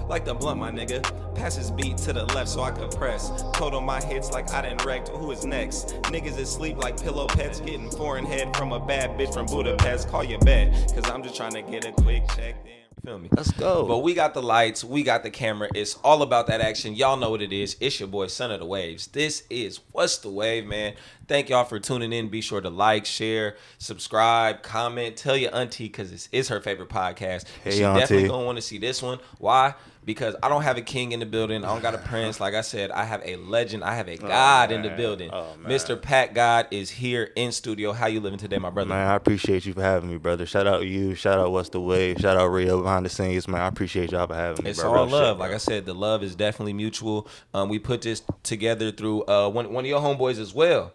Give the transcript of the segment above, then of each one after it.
like the blunt, my nigga. Pass his beat to the left so I could press. Total my hits like I done wrecked. Who is next? Niggas is sleep like pillow pets. Getting foreign head from a bad bitch from Budapest. Call your bet, cause I'm just trying to get a quick check. You feel me? Let's go. But we got the lights, we got the camera. It's all about that action. Y'all know what it is. It's your boy, Son of the Waves. This is What's the Wave, man. Thank y'all for tuning in. Be sure to like, share, subscribe, comment. Tell your auntie, because this is her favorite podcast. Hey, she auntie. definitely going to want to see this one. Why? Because I don't have a king in the building. I don't got a prince. Like I said, I have a legend. I have a God in the building. Mr. PaqGod is here in studio. How you living today, my brother? Man, I appreciate you for having me, brother. Shout out to you. Shout out What's the Wave. Shout out Rio behind the scenes, man. I appreciate y'all for having me, It's bro. all Real love. shit, Like I said, the love is definitely mutual. We put this together through one of your homeboys as well.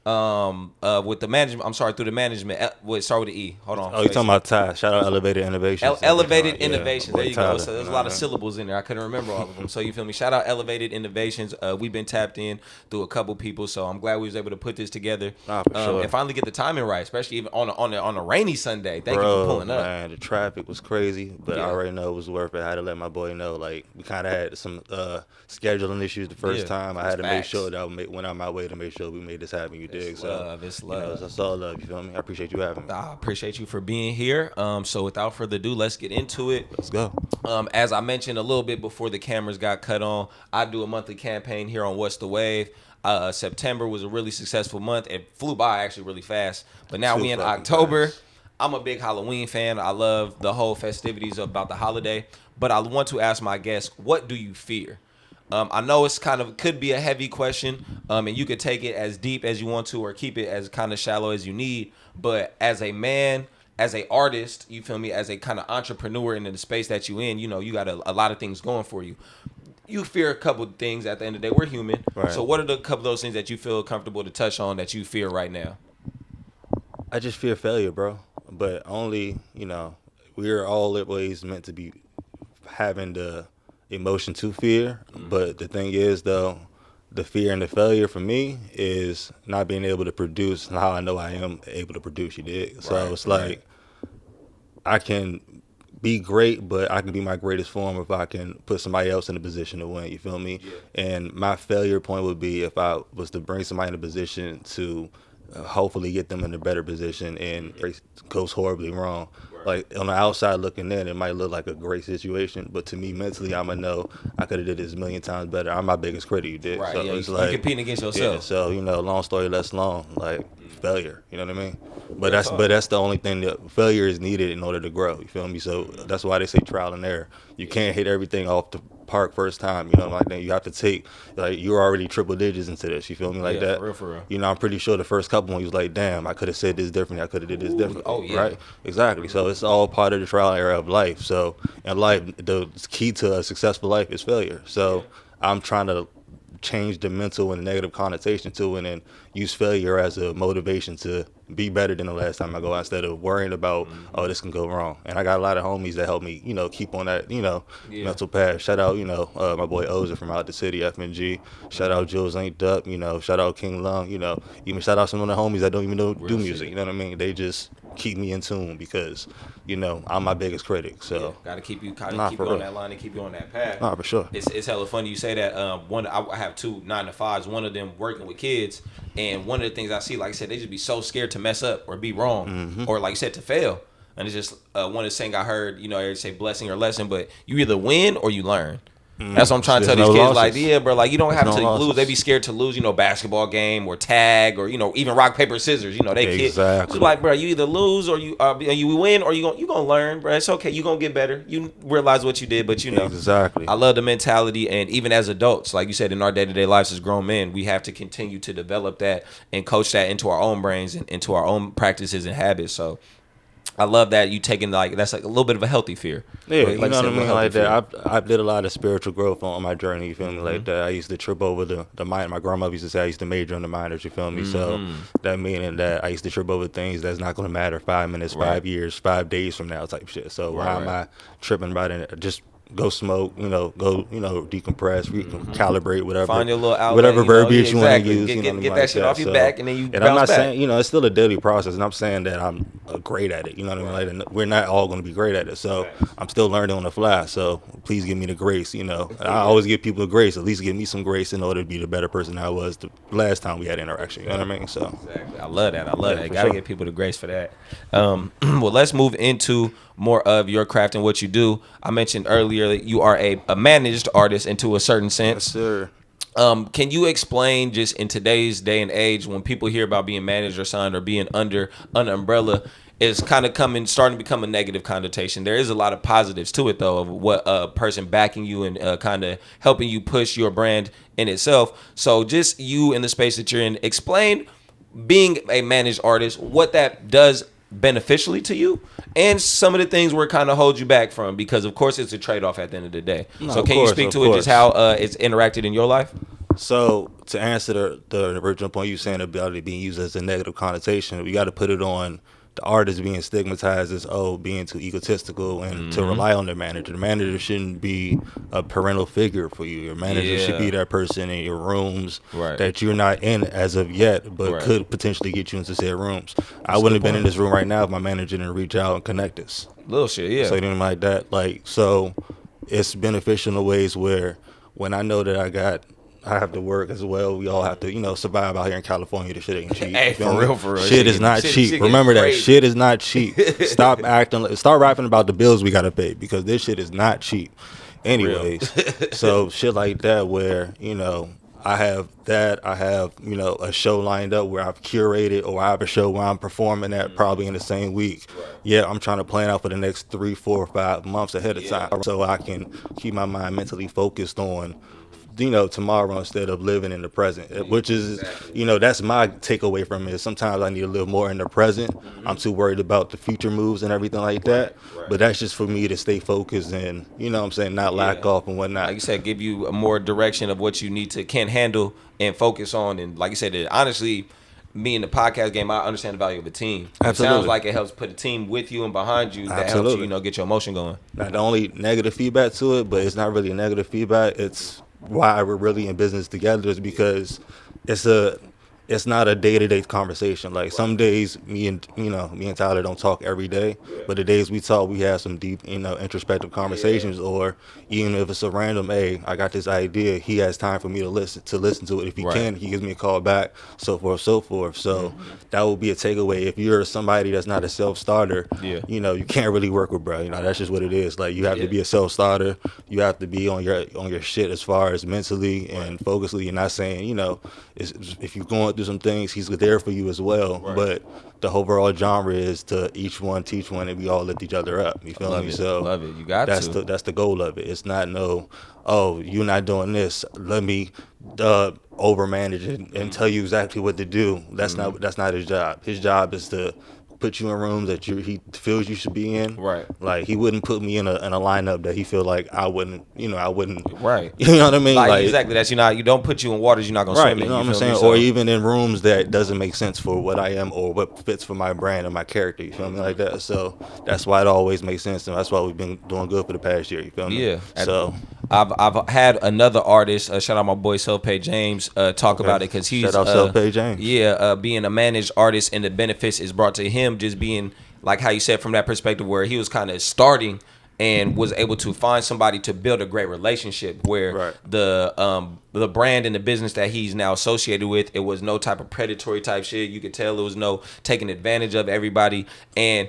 With the management, I'm sorry, through the management. Start with the E. Hold on. Oh, you talking about Ty? Shout out Elevated Innovations. Elevated Innovations. Boy There you Tyler, go. So there's a lot of syllables in there. I couldn't remember all of them. So you feel me? Shout out Elevated Innovations. We've been tapped in through a couple people, so I'm glad we was able to put this together. Nah, for sure. And finally get the timing right, especially even on a rainy Sunday. Thank you Bro, for pulling up. Man, the traffic was crazy, but Yeah. I already know it was worth it. I had to let my boy know. Like, we kind of had some scheduling issues the first time. I had to make sure that I went out my way to make sure we made this happen. You dig? So It's you love. know, that's all love. You feel me? I appreciate you having me. I appreciate you for being here. So without further ado, let's get into it. Let's go. As I mentioned a little bit before the cameras got cut on, I do a monthly campaign here on What's the Wave. September was a really successful month. It flew by actually really fast. But now we in October. Fast. I'm a big Halloween fan. I love the whole festivities about the holiday. But I want to ask my guests, what do you fear? I know it's could be a heavy question, and you could take it as deep as you want to or keep it as kind of shallow as you need. But as a man, as a artist, you feel me, as a kind of entrepreneur in the space that you in, you know, you got a lot of things going for you. You fear a couple of things at the end of the day. We're human. Right. So what are the couple of those things that you feel comfortable to touch on that you fear right now? I just fear failure, bro. But only, you know, we're always meant to be having the emotion to fear. But the thing is, though, the fear and the failure for me is not being able to produce how I know I am able to produce, you dig? So it's like I can be great, but I can be my greatest form if I can put somebody else in a position to win, you feel me? Yeah. And my failure point would be if I was to bring somebody in a position to hopefully get them in a better position and it goes horribly wrong. Like on the outside looking in, it might look like a great situation, but to me mentally, I'ma know I could have did this a million times better. I'm my biggest critic, you did. Right, So yeah, it's you're like competing against yourself. Yeah, so you know, long story less long, like failure. You know what I mean? But that's the only thing that failure is needed in order to grow. You feel me? So that's why they say trial and error. You can't hit everything off the park first time. You know, like that. You have to take you're already triple digits into this. You feel me? Like that. For real. You know, I'm pretty sure the first couple ones you was like, damn, I could have said this differently. I could have did this differently. Oh yeah. Right? Exactly. So it's all part of the trial and error of life. So in life, the key to a successful life is failure. So I'm trying to change the mental and negative connotation to it and use failure as a motivation to be better than the last time I go out instead of worrying about, oh, this can go wrong. And I got a lot of homies that help me, you know, keep on that, you know, mental path. Shout out, you know, my boy Oza from out the city, FNG. Shout out Jules Ain't Up, you know, shout out King Lung, you know, even shout out some of the homies that don't even know do music, you know what I mean? They just keep me in tune because, you know, I'm my biggest critic. So gotta keep you keep you on that line and keep you on that path. Nah, for sure. It's hella funny you say that. I have 2 9-to-5s. One of them working with kids, and one of the things I see, like I said, they just be so scared to mess up or be wrong, or like you said, to fail. And it's just one of the things I heard. You know, they say blessing or lesson, but you either win or you learn. That's what I'm trying to tell these kids. Losses. Like, yeah, bro, like you don't have to lose. They be scared to lose, you know, basketball game or tag or, you know, even rock, paper, scissors. You know, they kids. So like, bro, you either lose or you win or you gonna learn, bro. It's okay. You gonna get better. You realize what you did, but you know. Exactly. I love the mentality, and even as adults, like you said, in our day-to-day lives as grown men, we have to continue to develop that and coach that into our own brains and into our own practices and habits. So I love that you taking that's like a little bit of a healthy fear. Yeah, like you know what I mean? Like fear. that. I did a lot of spiritual growth on my journey, you feel me? Like that. I used to trip over the mind. My grandmother used to say I used to major in the minors, you feel me? So that meaning that I used to trip over things that's not going to matter 5 minutes, 5 years, 5 days from now type shit. So why am I tripping about it? Just go smoke, go, decompress, recalibrate, whatever. Find your little outlet, whatever verbiage you want to use. Get that shit off your back, and then you And bounce I'm not back. saying, it's still a daily process, and I'm saying that I'm great at it. You know what I mean? Like, and we're not all going to be great at it. So I'm still learning on the fly. So please give me the grace. And I always give people the grace. At least give me some grace in order to be the better person I was the last time we had interaction. You know what I mean? So exactly. I love that. Gotta sure. give people the grace for that. Well, let's move into more of your craft and what you do. I mentioned earlier that you are a managed artist into a certain sense. Yes, sir. Can you explain, just in today's day and age, when people hear about being managed or signed or being under an umbrella, is kind of starting to become a negative connotation. There is a lot of positives to it, though, of what a person backing you and kind of helping you push your brand in itself. So just you in the space that you're in, explain being a managed artist, what that does beneficially to you, and some of the things where it kind of holds you back from, because of course it's a trade-off at the end of the day. So can you speak to it, just how it's interacted in your life? So to answer the original point you saying about it being used as a negative connotation, we got to put it on the artist being stigmatized as being too egotistical and to rely on their manager. The manager shouldn't be a parental figure for you. Your manager should be that person in your rooms that you're not in as of yet, but could potentially get you into said rooms. I wouldn't have been in this room right now if my manager didn't reach out and connect us. Little shit, yeah. So anything like that, so it's beneficial in ways where when I know that I have to work as well. We all have to, survive out here in California. The shit ain't cheap. Hey, for real. Shit is not cheap. Remember that. Shit is not cheap. Start rapping about the bills we gotta pay, because this shit is not cheap. Anyways, so shit like that where, I have a show lined up where I've curated, or I have a show where I'm performing at probably in the same week. Yeah, I'm trying to plan out for the next 3, 4, 5 months ahead of time, so I can keep my mind mentally focused on tomorrow instead of living in the present, which is, that's my takeaway from it. Sometimes I need to live more in the present. I'm too worried about the future moves and everything like that. But that's just for me to stay focused and, not lack off and whatnot. Like you said, give you a more direction of what you can handle and focus on. And like you said, honestly, me in the podcast game, I understand the value of a team. Absolutely. It sounds like it helps put a team with you and behind you that helps you, get your emotion going. Now, the only negative feedback to it, but it's not really a negative feedback, it's why we're really in business together, is because it's not a day-to-day conversation. Like some days me and Tyler don't talk every day, but the days we talk, we have some deep, introspective conversations. Or even if it's a random, hey, I got this idea, he has time for me to listen to it. If he can, he gives me a call back, so forth. So that will be a takeaway. If you're somebody that's not a self-starter, you can't really work with bro. That's just what it is. Like you have to be a self-starter. You have to be on your shit as far as mentally and focusedly. You're not saying, if you're going through some things, he's there for you as well. But the overall genre is to each one teach one, and we all lift each other up. You feel me? So love it. You got that's the goal of it. It's not you're not doing this, let me overmanage it and tell you exactly what to do. That's not his job. His job is to put you in rooms that he feels you should be in. Right. Like he wouldn't put me in a lineup that he feel like I wouldn't. Right. You know what I mean? Like exactly. That's you don't put you in waters you're not gonna swim in. You know what I'm saying? Or even in rooms that doesn't make sense for what I am or what fits for my brand and my character. You feel me? Like that. So that's why it always makes sense, and that's why we've been doing good for the past year. You feel me? Yeah. So I've had another artist, shout out my boy Self-Pay James, talk about it, because he's shout out Self-Pay James. Yeah, being a managed artist and the benefits is brought to him, just being like how you said, from that perspective where he was kind of starting and was able to find somebody to build a great relationship where the brand and the business that he's now associated with, it was no type of predatory type shit. You could tell it was no taking advantage of everybody, and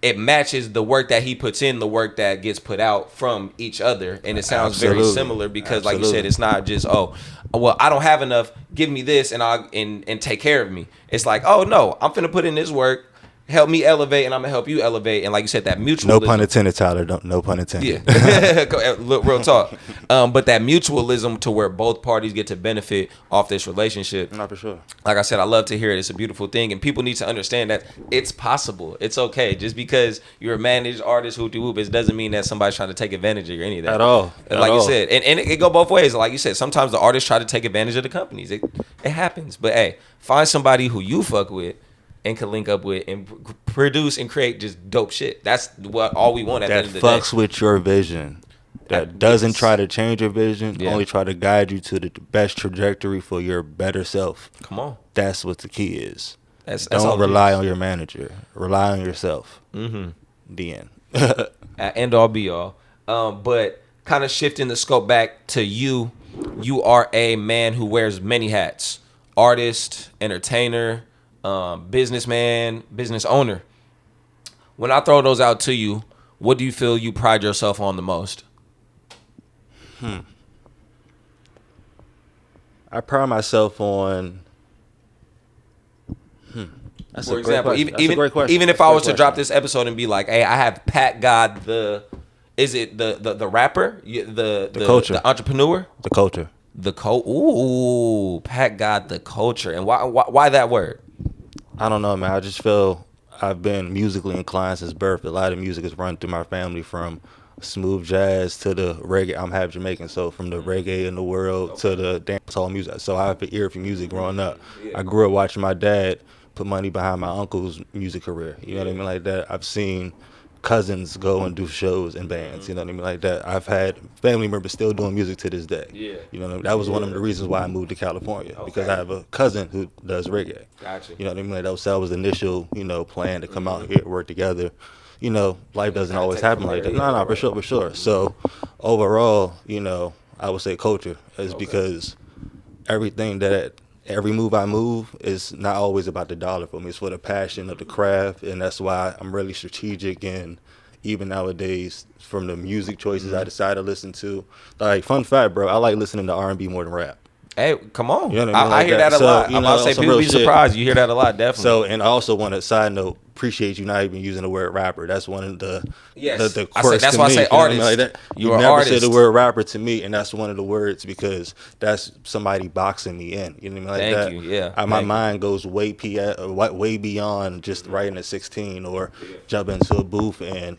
it matches the work that he puts in, the work that gets put out from each other. And it sounds very similar because like you said, it's not just, well, I don't have enough, give me this and take care of me. It's like, oh no, I'm finna put in this work, help me elevate, and I'm gonna help you elevate. And like you said, that mutualism. No pun intended, Tyler. No pun intended. Yeah. Look, real talk. But that mutualism to where both parties get to benefit off this relationship. Not for sure. Like I said, I love to hear it. It's a beautiful thing, and people need to understand that it's possible. It's okay. Just because you're a managed artist, whoop, it doesn't mean that somebody's trying to take advantage of you or any of that. At all. Like you said, and it go both ways. Like you said, sometimes the artists try to take advantage of the companies. It happens. But hey, find somebody who you fuck with and can link up with and produce and create just dope shit. That's what all we want at the end of the day. That fucks with your vision. that doesn't try to change your vision, Yeah. only try to guide you to the best trajectory for your better self. Come on. That's what the key is. That's Don't all it rely is. on your manager. Rely on yourself. Mm-hmm. The end. End all be all. But kind of shifting the scope back to you. You are a man who wears many hats: artist, entertainer, businessman, business owner. When I throw those out to you, what do you feel you pride yourself on the most? I pride myself on. That's For a great example, question. That's a great question. even if That's a I great was to drop question. this episode and be like, "Hey, I have PaqGod is it the rapper, the culture. the entrepreneur, The culture. ooh, PaqGod the culture," and why that word? I don't know, man. I just feel I've been musically inclined since birth. A lot of music has run through my family, from smooth jazz to the reggae. I'm half Jamaican, so from the reggae in the world to the dancehall music. So I have an ear for music growing up. I grew up watching my dad put money behind my uncle's music career. You know what I mean? Like that. I've seen cousins go and do shows and bands. You know what I mean? Like that. I've had family members still doing music to this day. Yeah. You know what I mean? That was one of the reasons why I moved to California, because I have a cousin who does reggae. Gotcha. You know what I mean? Like that was the initial, plan to come out here, work together. Life doesn't always happen like that. No, for sure. So overall, I would say culture is because every move I move is not always about the dollar for me. It's for the passion of the craft, and that's why I'm really strategic. And even nowadays, from the music choices I decide to listen to, like, fun fact, bro, I like listening to R&B more than rap. Hey, come on. You know what I mean? I Like hear that. that a So, lot. I'm about to say, some people real be shit. surprised. You hear that a lot, definitely. So, and I also want to side note, appreciate you not even using the word rapper. That's one of the Yes. the I quirks say- that's to why I me. say You know what I mean? artist. Like that. You You are never artist. say the word rapper to me, and that's one of the words, because that's somebody boxing me in. You know what I mean? Like Thank that. you, yeah. My Thank you. mind goes way beyond just writing a 16 or jumping into a booth and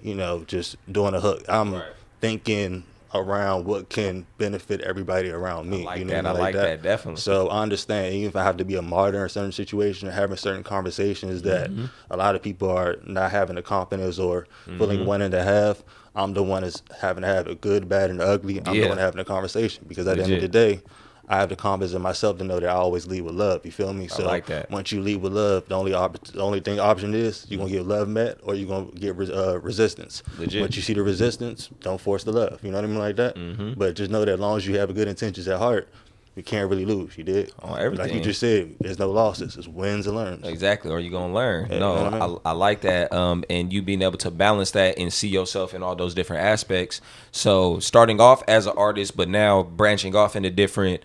just doing a hook. I'm thinking around what can benefit everybody around me. I like you know that. what I mean? I like that, definitely. So I understand, even if I have to be a martyr in a certain situation or having certain conversations that a lot of people are not having the confidence or feeling wanting to have, I'm the one that's having to have it good, bad, and ugly. I'm the one having the conversation, because at the end of the day, I have the confidence in myself to know that I always lead with love. You feel me? So like that. once you lead with love, the only option is you're gonna get love met, or you're gonna get resistance. Legit. Once you see the resistance, don't force the love. You know what I mean? Like that. But just know that as long as you have good intentions at heart, you can't really lose. You did. On everything. Like you just said, there's no losses. It's wins and learns. Exactly, or you're gonna learn. Yeah, No, you know what I mean? I like that. And you being able to balance that and see yourself in all those different aspects. So starting off as an artist, but now branching off into different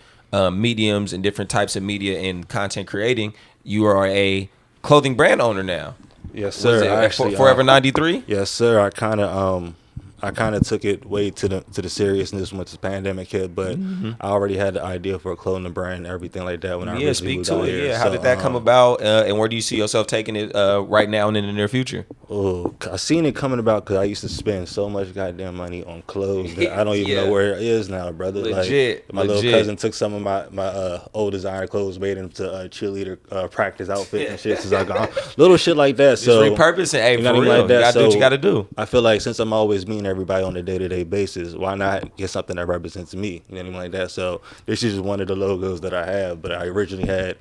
mediums and different types of media and content creating, you are a clothing brand owner now. Yes, sir. I actually, Forever 93. Yes, sir. I kind of took it way to the seriousness once the pandemic hit, but I already had the idea for a clothing brand and everything like that when I originally Speak moved to out it. here. Yeah, how So, did that come about, and where do you see yourself taking it right now and in the near future? Oh, I seen it coming about because I used to spend so much goddamn money on clothes that I don't even Yeah. know where it is now, brother. Legit, Like, my little cousin took some of my old designer clothes, made them to cheerleader practice outfits and shit. Since I got little shit like that. Just So repurposing, hey, you know for what I mean? real. Like that. You gotta do what So you gotta do. I feel like since I'm always meeting everybody on a day-to-day basis, why not get something that represents me? You know what I mean? Like that. So this is just one of the logos that I have. But I originally had,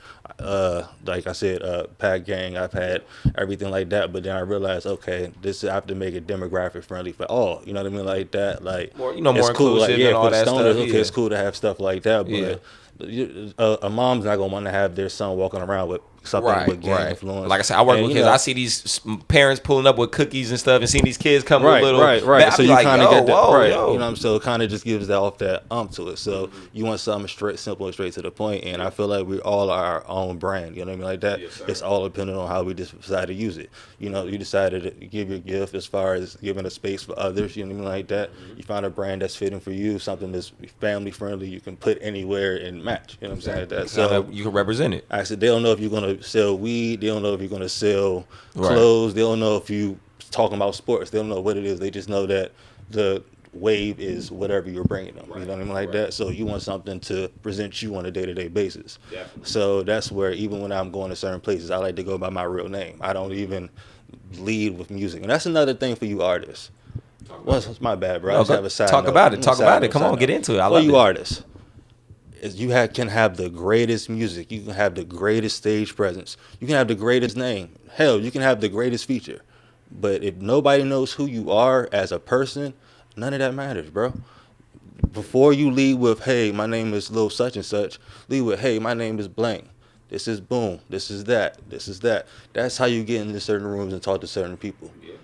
like I said, Pack Gang. I've had everything like that. But then I realized, okay, I have to make it demographic friendly for all. You know what I mean? Like that. Like More it's more cool. Like, inclusive yeah, and all for the that stoners, stuff. okay, it's cool to have stuff like that. But a mom's not gonna want to have their son walking around with something with gang influence. Like I said, I work And, with kids. I see these parents pulling up with cookies and stuff, and seeing these kids come with little. Right. So you kind of get that, whoa, right? yo. You know what I'm saying? So it kind of just gives that off that to it. So you want something straight, simple, and straight to the point. And I feel like we all are our own brand. You know what I mean? Like that. Yes, It's all dependent on how we decide to use it. You know, you decided to give your gift as far as giving a space for others. You know what I mean? Like that. You find a brand that's fitting for you, something that's family friendly. You can put anywhere and match. You know what I'm saying? Like that. So you can represent it. I said they don't know if you're gonna sell weed. They don't know if you're gonna sell clothes. They don't know if you talking about sports. They don't know what it is. They just know that the wave is whatever you're bringing them. You know what I mean? Like that. So you want something to present you on a day-to-day basis. Definitely. So that's where even when I'm going to certain places, I like to go by my real name. I don't even lead with music. And that's another thing for you artists. What's my bad, bro? I No, just have a side talk note. about it. Talk Side about it. note, Come side on, get note. into it. I For love you it. artists, is can have the greatest music. You can have the greatest stage presence. You can have the greatest name. Hell, you can have the greatest feature. But if nobody knows who you are as a person, none of that matters, bro. Before you lead with, hey, my name is Lil Such and Such, lead with, hey, my name is blank. This is boom. This is that. This is that. That's how you get into certain rooms and talk to certain people. Yeah.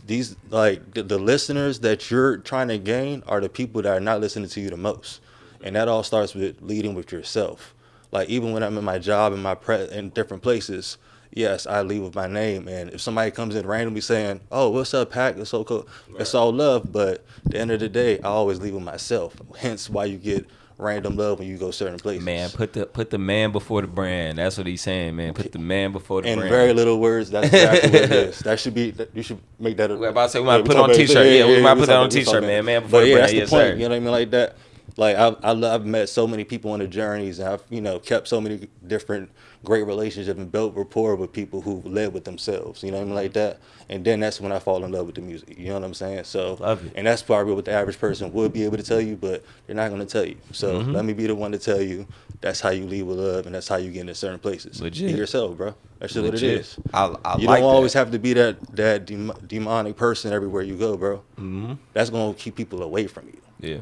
These like the listeners that you're trying to gain are the people that are not listening to you the most. And that all starts with leading with yourself. Like even when I'm in my job and in different places, yes, I lead with my name. And if somebody comes in randomly saying, "Oh, what's up, Pac? It's so cool," it's all love. But at the end of the day, I always lead with myself. Hence, why you get random love when you go certain places. Man, put the man before the brand. That's what he's saying, man. Put the man before the In brand. very little words, that's exactly what it is. That should be. You should make that. We're about to say we might put it on a t-shirt. Yeah, we might put that on a t-shirt, man. Man before the brand. That's the Yes, point. sir. You know what I mean? Like that. Like I've met so many people on the journeys, and I've kept so many different great relationships and built rapport with people who led with themselves. You know what I mean? Like that. And then that's when I fall in love with the music. You know what I'm saying? So Love it. And that's probably what the average person would be able to tell you, but they're not going to tell you. So let me be the one to tell you. That's how you lead with love, and that's how you get into certain places. Legit. Be yourself, bro. That's just what it Legit. is. I You like don't always that. have to be that demonic person everywhere you go, bro. Mm-hmm. That's going to keep people away from you. Yeah.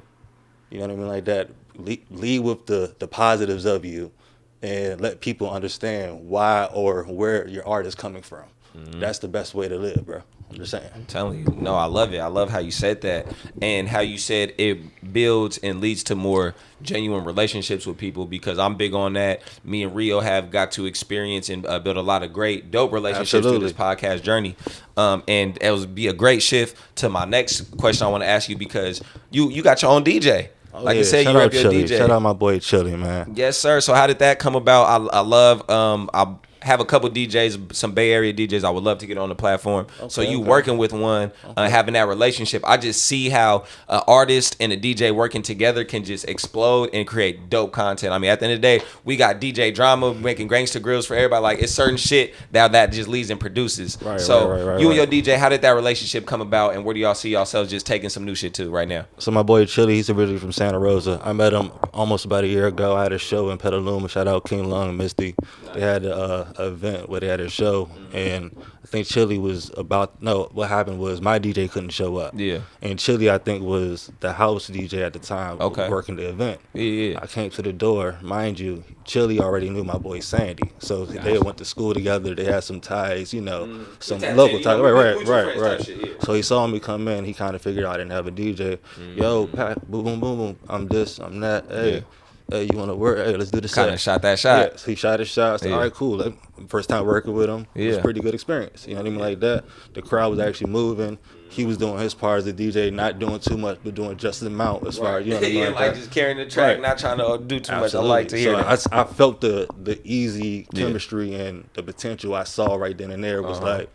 You know what I mean? Like that. Lead with the positives of you, and let people understand why or where your art is coming from. Mm-hmm. That's the best way to live, bro. I'm just saying. I'm telling you. No, I love it. I love how you said that, and how you said it builds and leads to more genuine relationships with people, because I'm big on that. Me and Rio have got to experience and build a lot of great, dope relationships through this podcast journey. And it would be a great shift to my next question I want to ask you, because you got your own DJ. Like I said, you rep your DJ. Shout out my boy Chili, man. Yes, sir. So how did that come about? I love I have a couple DJs, some Bay Area DJs I would love to get on the platform. So you working with one, having that relationship, I just see how an artist and a DJ working together can just explode and create dope content. I mean, at the end of the day, we got DJ Drama making gangster grills for everybody. Like, it's certain shit that just leads and produces. Right, you and your DJ, how did that relationship come about, and where do y'all see yourselves just taking some new shit to right now? So my boy Chili, he's originally from Santa Rosa. I met him almost about a year ago. I had a show in Petaluma. Shout out King Long and Misty. They had a event where they had a show, and I think Chili was what happened was my DJ couldn't show up. Yeah. And Chili, I think, was the house DJ at the time, working the event. Yeah. I came to the door, mind you, Chili already knew my boy Sandy, so they went to school together. They had some ties, some local ties. Right. Shit, yeah. So he saw me come in. He kind of figured out I didn't have a DJ. Yo, Pat, boom, boom, boom, boom. I'm this, I'm that. Hey. Yeah. Hey, you want to work? Hey, let's do the set. Kind of shot that shot. Yeah, so he shot his shot. So, all right, cool. First time working with him. It was a pretty good experience. You know what I mean? Like that. The crowd was actually moving. He was doing his part as a DJ, not doing too much, but doing just the amount as far as, you know what I mean? Like just carrying the track, not trying to do too much. I like to hear that. I felt the easy chemistry and the potential I saw right then and there was like,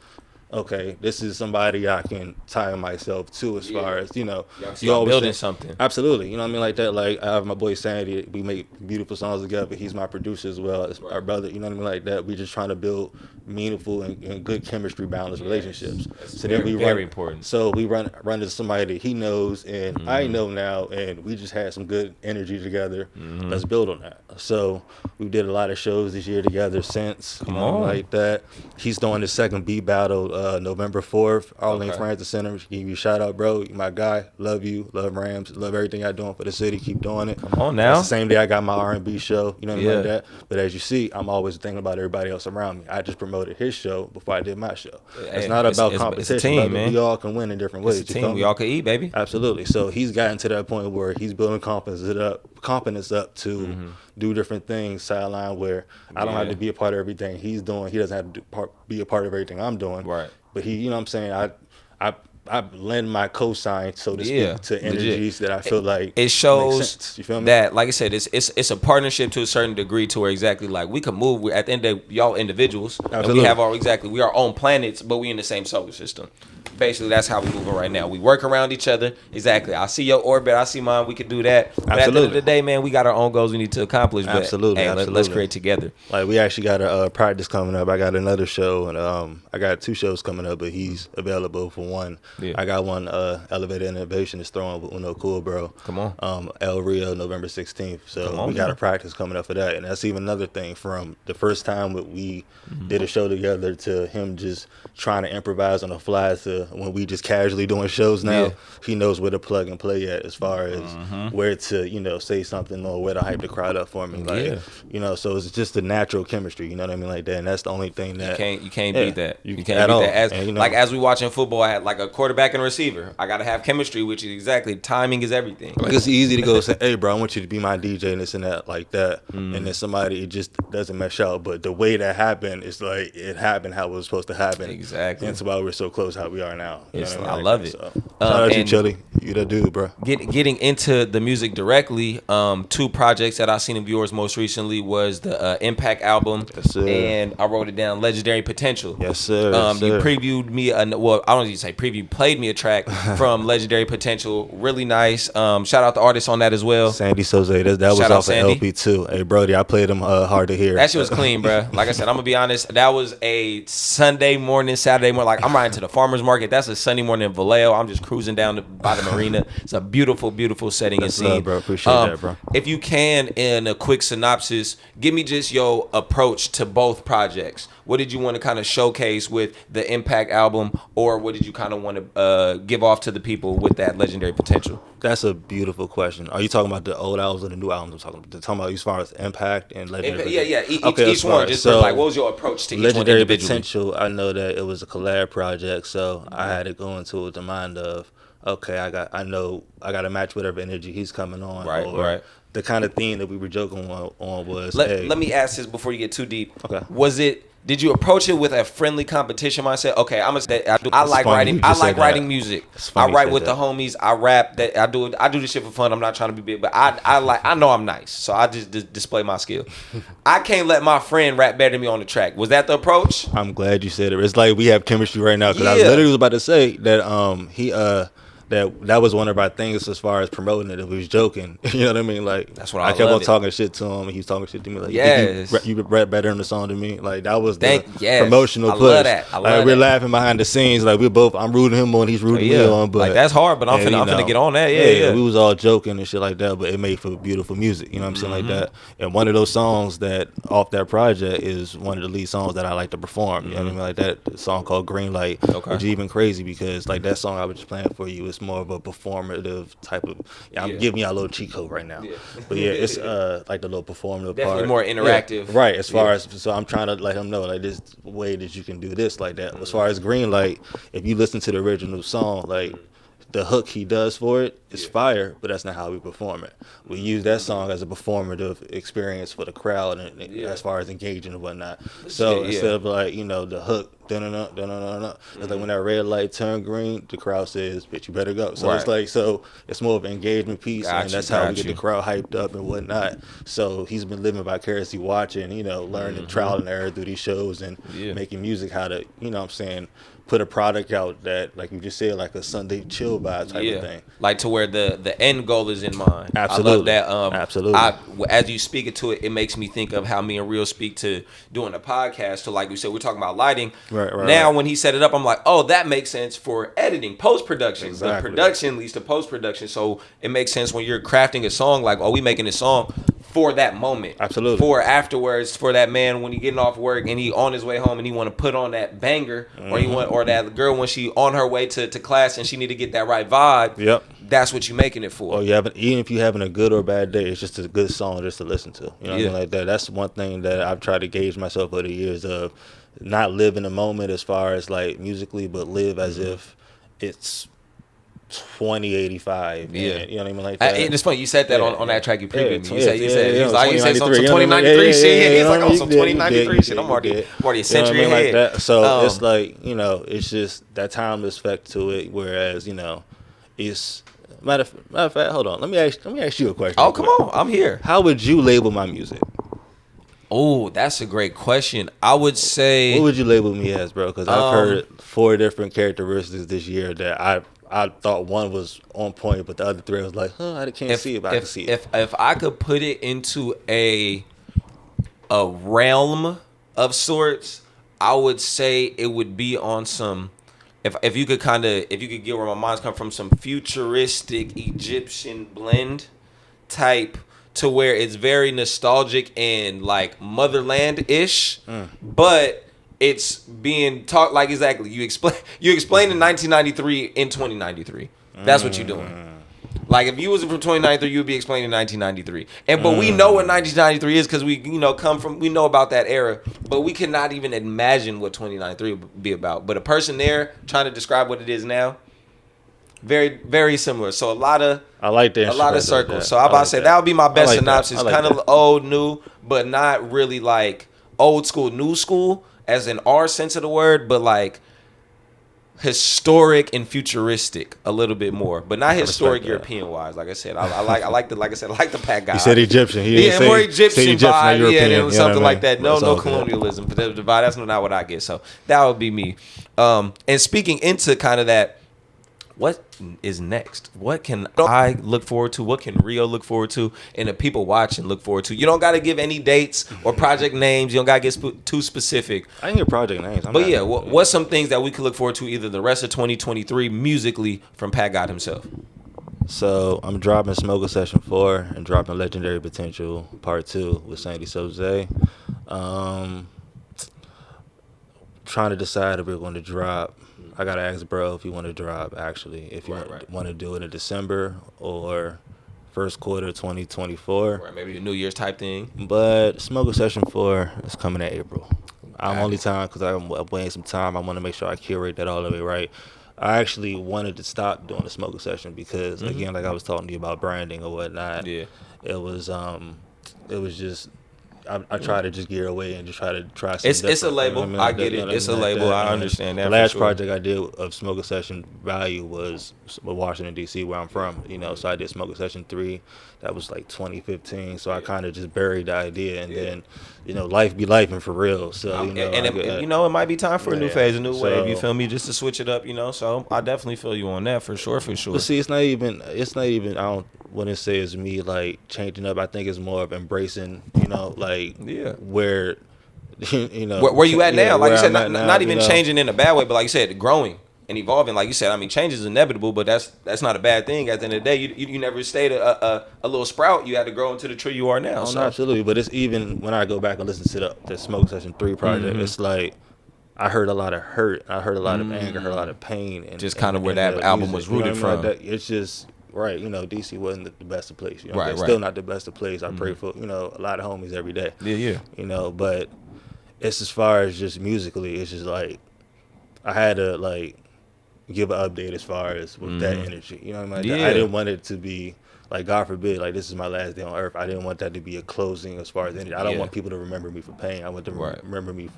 okay, this is somebody I can tie myself to as far as, you always building something. Absolutely. You know what I mean? Like that. Like, I have my boy Sandy. We make beautiful songs together. He's my producer as well as our brother. You know what I mean? Like that. We just trying to build meaningful and good chemistry, balanced relationships. So then very important. So we run into somebody that he knows and I know now, and we just had some good energy together. Let's build on that. So we did a lot of shows this year together since. Come on. Like that. He's doing his second beat battle November 4th, Arlene Francis Center. Give you a shout out, bro. You my guy. Love you. Love Rams. Love everything y'all doing for the city. Keep doing it. Come on now. That's the same day I got my R&B show. You know what I mean? Like that. But as you see, I'm always thinking about everybody else around me. I just promoted his show before I did my show. It's not about competition. It's a team, man. We all can win in different ways. It's a team. We all can eat, baby. Absolutely. So he's gotten to that point where he's building confidence up to do different things sideline, where I don't have to be a part of everything he's doing. He doesn't have to be a part of everything I'm doing. Right. But he, you know what I'm saying, I lend my cosign, so to speak, to energies that I feel like it shows make sense. You feel me? That, like I said, it's a partnership to a certain degree, to where exactly like we can move. At the end of the day, y'all individuals, and we have we are on planets, but we in the same solar system. basically that's how we moving right now. We work around each other. Exactly. I see your orbit. I see mine. We could do that. But at the end of the day, man, we got our own goals we need to accomplish. But Absolutely. hey, let's create together. Like we actually got a practice coming up. I got another show, and I got 2 shows coming up, but he's available for one. Yeah. I got one Elevated Innovation is throwing with Uno Cool, bro. Come on. El Rio, November 16th. So we got a practice coming up for that, and that's even another thing from the first time we did a show together to him just trying to improvise on the fly to when we just casually doing shows now. Yeah. He knows where to plug and play at as far as where to, say something or where to hype the crowd up for me. Like, so it's just a natural chemistry, you know what I mean? Like that. And that's the only thing that you can't beat that. You can't beat that. As we watching football, I had like a quarterback and a receiver. I gotta have chemistry, which is exactly timing is everything. Like it's easy to go say, hey bro, I want you to be my DJ and this and that like that. And then somebody it just doesn't mesh out. But the way that happened is like it happened how it was supposed to happen. Exactly. And that's why we're so close how we are now. You know what I mean? I love it. So, shout out to Chili. You that dude, bro. Getting into the music directly, 2 projects that I seen of yours most recently was the Impact album, yes, sir. And I wrote it down, Legendary Potential. Yes, sir. You previewed me, I don't even say preview, played me a track from Legendary Potential. Really nice. Shout out the artists on that as well. Sandy Soze, that was off of LP too. Hey, Brody, I played them hard to hear. That shit was clean, bro. Like I said, I'm gonna be honest. That was a Sunday morning, Saturday morning. Like I'm riding to the farmers market. That's a Sunday morning in Vallejo. I'm just cruising down by the marina. It's a beautiful, beautiful setting and scene. Bro. Appreciate that, bro. If you can, in a quick synopsis, give me just your approach to both projects. What did you want to kind of showcase with the Impact album, or what did you kind of want to give off to the people with that Legendary Potential? That's a beautiful question. Are you talking about the old albums or the new albums? I'm talking about as far as Impact and Legendary. Yeah. Each one. Just so, like, what was your approach to each one individually? Legendary Potential, I know that it was a collab project, so I had to go into it with the mind of, okay, I know I got to match whatever energy he's coming on. Right. The kind of theme that we were joking on was, let me ask this before you get too deep. Okay. Did you approach it with a friendly competition mindset? Okay, I like writing music. I write with the homies. I rap. I do this shit for fun. I'm not trying to be big, but I know I'm nice, so I just display my skill. I can't let my friend rap better than me on the track. Was that the approach? I'm glad you said it. It's like we have chemistry right now because I literally was about to say that he that was one of our things as far as promoting it. It was joking. You know what I mean? Like that's what I kept on talking shit to him, and he was talking shit to me. Like, you rap better in the song than me. Like that was the promotional push. Love that. We're laughing behind the scenes. Like I'm rooting him on, he's rooting me on. But like that's hard. But I'm finna get on that. Yeah. We was all joking and shit like that, but it made for beautiful music. You know what I'm saying? Like that. And one of those songs that off that project is one of the lead songs that I like to perform. You know what I mean? Like that song called Green Light, which is even crazy because like that song I was just playing for you is more of a performative type of. I'm giving y'all a little cheat code right now, but it's like the little performative definitely part. More interactive, right? As far as so, I'm trying to let him know like this way that you can do this like that. As far as Green Light, if you listen to the original song, like the hook he does for it is fire, but that's not how we perform it. We use that song as a performative experience for the crowd and as far as engaging and whatnot. So instead of like the hook. It's like when that red light turned green, the crowd says, "Bitch, you better go." So it's like it's more of an engagement piece, and that's how we get the crowd hyped up and whatnot. So he's been living vicariously, watching, learning trial and error through these shows and making music how to, put a product out that, like you just said, like a Sunday chill vibe type of thing. Like to where the end goal is in mind. Absolutely. I love that. Absolutely. As you speak it to it, it makes me think of how me and Real speak to doing a podcast. So like we said, we're talking about lighting. Right. Now when he set it up, I'm like, oh, that makes sense for editing, post-production. Exactly. The production leads to post-production. So it makes sense when you're crafting a song, like, oh, we making a song for that moment. Absolutely. For afterwards, for that man when he getting off work and he on his way home and he want to put on that banger, or that girl when she on her way to class and she need to get that right vibe. Yep. That's what you making it for. Or even if you're having a good or bad day, it's just a good song just to listen to. You know what I mean? Like that. That's one thing that I've tried to gauge myself over the years of not live in the moment as far as like musically, but live as if it's 2085. You know what I mean? Like that. And it's funny you said that on that track you previewed me. You said some 2093 shit. He's like, some 2093 shit. I'm already a century ahead. Like that. So it's like, it's just that timeless effect to it. Whereas, it's matter of fact, hold on. Let me ask you a question. Oh, come on, I'm here. How would you label my music? Oh, that's a great question. I would say. What would you label me as, bro? Because I've heard 4 different characteristics this year that I thought one was on point, but the other 3 I was like, I can't see it, but I can see it. If I could put it into a realm of sorts, I would say it would be on some. If you could get where my mind's come from, some futuristic Egyptian blend type, to where it's very nostalgic and like motherland-ish, but it's being talked like exactly you explain in 1993 in 2093. That's what you're doing. Like if you was from 2093, you'd be explaining 1993. But we know what 1993 is because we we know about that era, but we cannot even imagine what 2093 would be about. But a person there trying to describe what it is now, very, very similar. So a lot of circles. So I'm about to say that would be my best synopsis. Kind of old, new, but not really like old school, new school, as in our sense of the word, but like historic and futuristic a little bit more, but not historic European wise. Like I said, I like the PaqGod. He said Egyptian. More Egyptian vibe, European, something like that. No colonialism. But that's not what I get. So that would be me. And speaking into kind of that. What is next? What can I look forward to? What can Rio look forward to? And the people watching look forward to? You don't got to give any dates or project names. You don't got to get too specific. I can get project names. What's some things that we could look forward to either the rest of 2023 musically from PaqGod himself? So I'm dropping Smoker Session 4 and dropping Legendary Potential Part 2 with Sandy Soze. Trying to decide if we're going to drop. I gotta ask bro if you want to drop, actually, if you want to do it in December or first quarter 2024. Right, maybe a New Year's type thing. But Smoker Session 4 is coming in April. I'm only time because I'm waiting some time. I want to make sure I curate that all the way right. I actually wanted to stop doing the Smoker Session because, again, like I was talking to you about branding or whatnot. Yeah. It was just. I try to just gear away and just try something It's a label. You know I get it. It's a label. I understand that. The last project I did of Smoker Session Value was Washington, D.C., where I'm from. So I did Smoker Session 3. That was like 2015. So I kind of just buried the idea. And then, life be lifing for real. So, it might be time for a new phase, a new wave. You feel me? Just to switch it up, So I definitely feel you on that for sure. But see, it's not even, I wouldn't say it's me like changing up. I think it's more of embracing, where where you at now, like you said, not even changing in a bad way, but like you said, growing and evolving. Like you said, I mean, change is inevitable, but that's not a bad thing. At the end of the day, you never stayed a little sprout. You had to grow into the tree you are now. No, absolutely. But it's even when I go back and listen to the Smoke Session 3 project, it's like I heard a lot of hurt, I heard a lot of anger, I heard a lot of pain, and just kind of where that album was rooted from. It's just. Right, DC wasn't the best of place. Right. Still not the best of place. I pray for, a lot of homies every day. Yeah. But it's as far as just musically, it's just like I had to like give an update as far as with that energy. You know what I mean? I didn't want it to be like, God forbid, like this is my last day on earth. I didn't want that to be a closing as far as energy. I don't want people to remember me for pain. I want them to remember me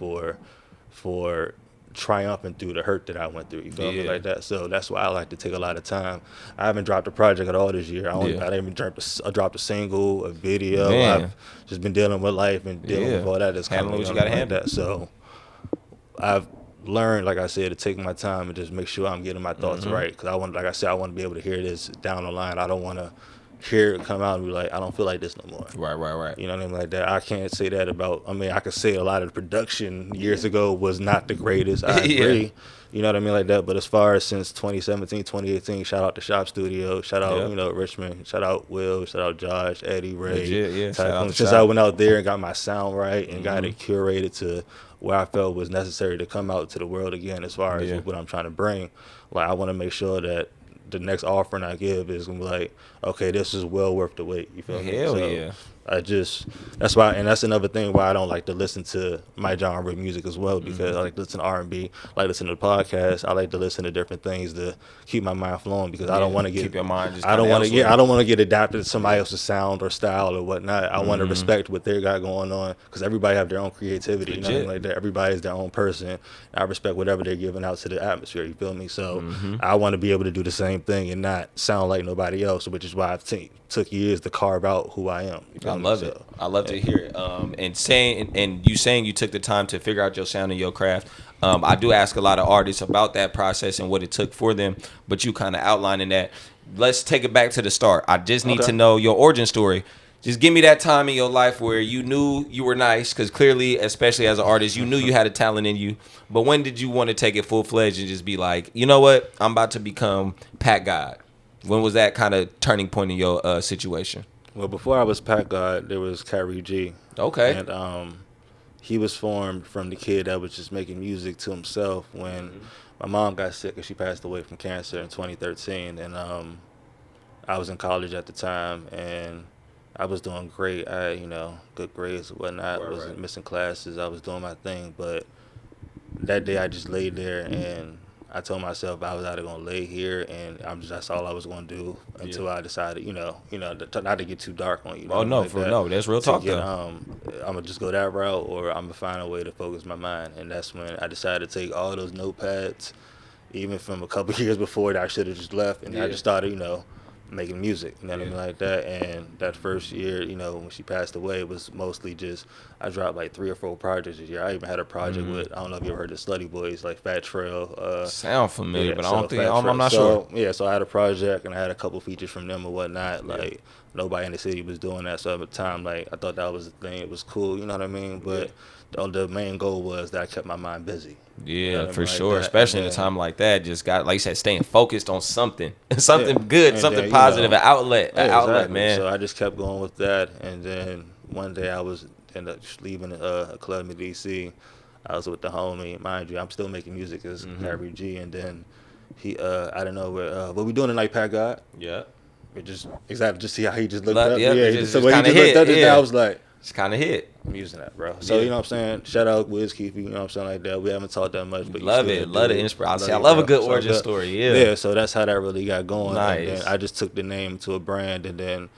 for triumphing through the hurt that I went through. You feel me? Like that. So that's why I like to take a lot of time. I haven't dropped a project at all this year. I didn't even dropped a single, a video. I've just been dealing with life and dealing with all that. Handling what you gotta handle. That. So I've learned, like I said, to take my time and just make sure I'm getting my thoughts right. Because I want to be able to hear this down the line. I don't want to hear it come out and be like, I don't feel like this no more. Right. You know what I mean? Like that. I can't say that about, I could say a lot of the production years ago was not the greatest. I agree. You know what I mean? Like that. But as far as since 2017, 2018, shout out to Shop Studio, shout out, Richmond, shout out Will, shout out Josh, Eddie, Ray. Since I went out there and got my sound right and got it curated to where I felt was necessary to come out to the world again as far as what I'm trying to bring. Like, I want to make sure that the next offering I give is gonna be like, okay, this is well worth the wait. You feel me? Hell yeah. That's why, and that's another thing why I don't like to listen to my genre of music as well, because I like to listen to R&B, I like to listen to podcasts, I like to listen to different things to keep my mind flowing, because I don't want to get keep your mind just I don't want to get adapted to somebody else's sound or style or whatnot. I want to respect what they got going on, because everybody have their own creativity. You know what I mean? Like that. Everybody's their own person. I respect whatever they're giving out to the atmosphere. You feel me? So I want to be able to do the same thing and not sound like nobody else, which is is why I've took years to carve out who I am. I love it. I love to hear it. And you saying you took the time to figure out your sound and your craft. I do ask a lot of artists about that process and what it took for them, but you kind of outlining that. Let's take it back to the start. I just need to know your origin story. Just give me that time in your life where you knew you were nice, because clearly, especially as an artist, you knew you had a talent in you. But when did you want to take it full-fledged and just be like, you know what, I'm about to become PaqGod? When was that kind of turning point in your situation? Well, before I was PaqGod, there was Kyrie G. Okay. And he was formed from the kid that was just making music to himself when my mom got sick and she passed away from cancer in 2013. And I was in college at the time, and I was doing great. I had, good grades and whatnot. I wasn't missing classes. I was doing my thing. But that day I just laid there and I told myself I was either going to lay here and that's all I was going to do until I decided, not to get too dark on you. Oh, no, no, that's real talk, though. I'm going to just go that route, or I'm going to find a way to focus my mind. And that's when I decided to take all those notepads, even from a couple years before that I should have just left. And I just started, making music, what I mean, like that. And that first year, when she passed away, it was mostly just, I dropped like 3 or 4 projects this year. I even had a project with, I don't know if you ever heard of Slutty Boys, like Fat Trail. Sound familiar, but I'm not sure. Yeah, so I had a project and I had a couple features from them and whatnot. Like, nobody in the city was doing that. So at the time, like, I thought that was the thing. It was cool, you know what I mean? But the main goal was that I kept my mind busy. Yeah, for sure. Especially in a time like that, just got, like you said, staying focused on something good, something positive, an outlet, man. So I just kept going with that, and then one day I ended up leaving a club in DC. I was with the homie, mind you, I'm still making music as Kyrie G, and then he, I don't know what we doing tonight, PaqGod? Yeah. It just see how he just looked up. So when he just looked up, I was like, it's kind of hit. I'm using that, bro. So, you know what I'm saying? Shout out Wiz Keefe, you know what I'm saying, like that. We haven't talked that much, but love it. Love the inspiration. I love a good origin story, Yeah, so that's how that really got going. Nice. And then I just took the name to a brand, and then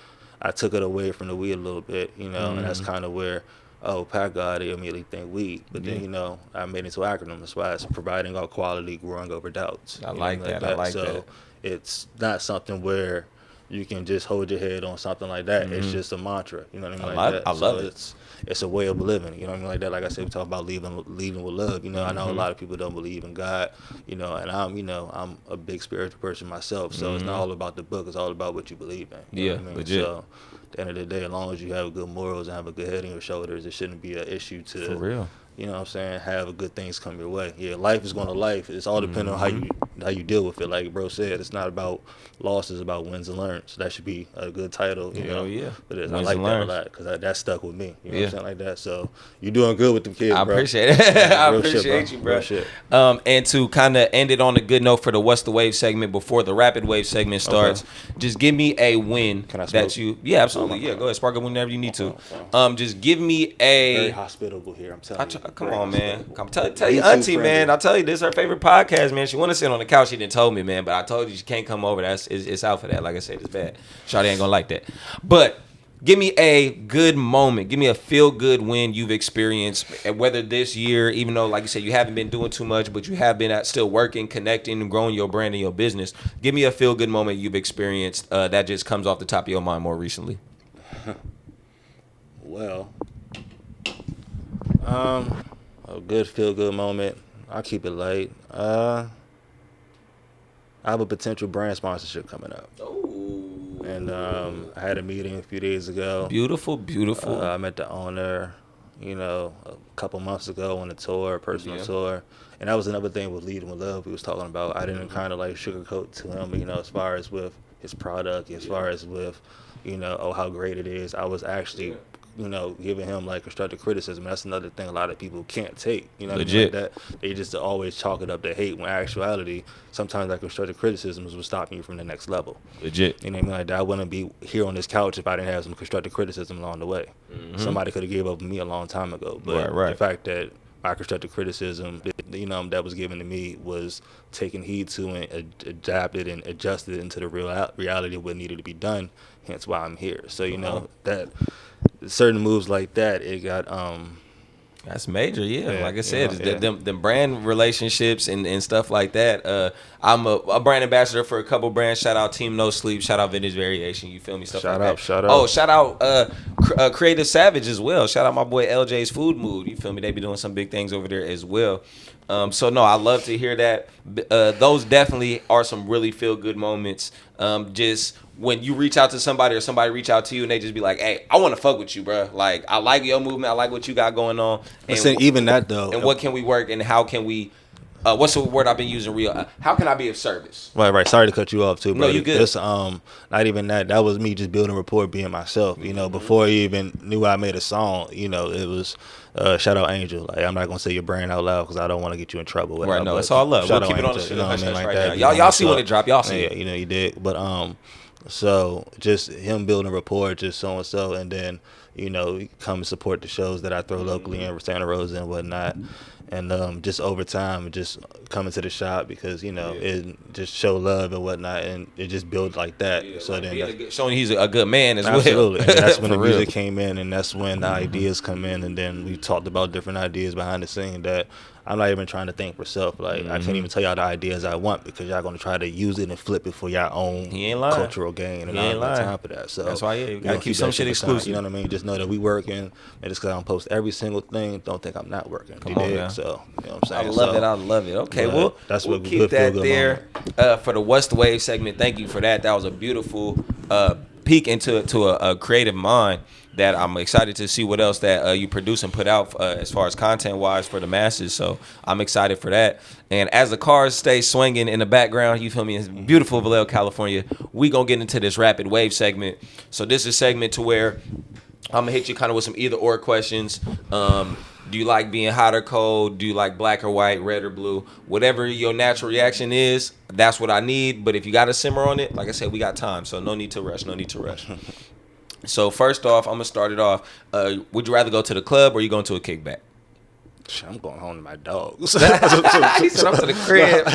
I took it away from the weed a little bit, and that's kind of where, PaqGod, they immediately think weed. But then, I made it into an acronym. That's why it's providing all quality, growing over doubts. I like that. So it's not something where you can just hold your head on something like that. It's just a mantra, you know what I mean? I love it. It's a way of living, you know what I mean? Like that. Like I said, we talk about leading with love. I know a lot of people don't believe in God, and I'm a big spiritual person myself. So it's not all about the book. It's all about what you believe in. You know what I mean? Legit. So at the end of the day, as long as you have good morals and have a good head on your shoulders, it shouldn't be an issue to. For real. You know what I'm saying? Have good things come your way. Yeah, life is going to life. It's all depending on how you deal with it. Like bro said, it's not about losses, it's about wins and learns. So that should be a good title. You know? Yeah. But I like that a lot because that stuck with me. You know what I'm saying? Like that. So you're doing good with them kids, I bro. appreciate it. I appreciate you, bro. And to kind of end it on a good note for the What's the Wave segment before the Rapid Wave segment starts, just give me a win that you. Yeah, absolutely. Yeah, go ahead. Spark up whenever you need to. Just give me a. Very hospitable here. I'm telling you. Come on, man. Come tell your auntie, man. I'll tell you, this is her favorite podcast, man. She want to sit on the couch. She didn't tell me, man, but I told you she can't come over. It's out for that. Like I said, it's bad. Shawty ain't gonna like that. But give me a good moment. Give me a feel-good win you've experienced, whether this year, even though, like you said, you haven't been doing too much, but you have been still working, connecting, and growing your brand and your business. Give me a feel-good moment you've experienced that just comes off the top of your mind more recently. Well, a good feel-good moment. I'll keep it light. I have a potential brand sponsorship coming up. Oh. And I had a meeting a few days ago. Beautiful. I met the owner, a couple months ago on a tour, personal tour. And that was another thing with Leading with Love we was talking about. I didn't kind of like sugarcoat to him, as far as with his product, as far as with, how great it is. I was actually giving him like constructive criticism. That's another thing a lot of people can't take. Legit. Like that they just always chalk it up to hate. When actuality, sometimes that constructive criticism will stop you from the next level. Legit. You know what I mean? Like that. I wouldn't be here on this couch if I didn't have some constructive criticism along the way. Somebody could have gave up on me a long time ago. But the fact that my constructive criticism, that was given to me was taken heed to and adapted and adjusted into the reality of what needed to be done. Hence why I'm here. So that certain moves like that, it got That's major, yeah. Like I said, you know, them brand relationships and stuff like that. I'm a brand ambassador for a couple brands. Shout out Team No Sleep. Shout out Vintage Variation. You feel me? Stuff like that. Shout out. Oh, shout out Creative Savage as well. Shout out my boy LJ's Food Mood. You feel me? They be doing some big things over there as well. So no, I love to hear that. Those definitely are some really feel good moments. Just when you reach out to somebody or somebody reach out to you and they just be like, "Hey, I want to fuck with you, bro. Like, I like your movement. I like what you got going on." And Listen, even that though. And what can we work and how can we? What's the word I've been using? How can I be of service? Right. Sorry to cut you off too, bro. No, you good. It's, not even that. That was me just building rapport, being myself. You know, before I even knew I made a song, you know, it was shout out Angel. Like, I'm not gonna say your brand out loud because I don't want to get you in trouble. Right. No, it's all love. We'll keep it on the you know what I mean, like right that. now. Y'all see when it drop. Y'all see. Yeah, you know, you did. But so just him building rapport, just so and so, and then you know, come and support the shows that I throw locally in Santa Rosa and whatnot. And just over time, just coming to the shop because, you know, it just show love and whatnot, and it just built like that. Yeah, so like then showing he's a good man as well. Absolutely. And that's when the real. music came in, and that's when the ideas come in, and then we talked about different ideas behind the scene that I'm not even trying to think for self. Like, I can't even tell y'all the ideas I want because y'all going to try to use it and flip it for your own cultural gain, and I don't have time for that. So that's why you got to keep some shit exclusive. You know what I mean? Just know that we working, and just because I don't post every single thing, don't think I'm not working. Come on, man. So, you know what I'm saying? I love it. Okay, well, that's we'll what keep that there for the What's the Wave segment. Thank you for that. That was a beautiful peek into a creative mind that I'm excited to see what else that you produce and put out as far as content-wise for the masses. So I'm excited for that. And as the cars stay swinging in the background, you feel me, in beautiful Vallejo, California, we going to get into this rapid wave segment. So this is a segment to where I'm going to hit you kind of with some either-or questions. Do you like being hot or cold? Do you like black or white, red or blue? Whatever your natural reaction is, that's what I need. But if you got to simmer on it, like I said, we got time. So no need to rush. So first off, I'm going to start it off. Would you rather go to the club or you going to a kickback? I'm going home to my dogs. He said I'm to the crib.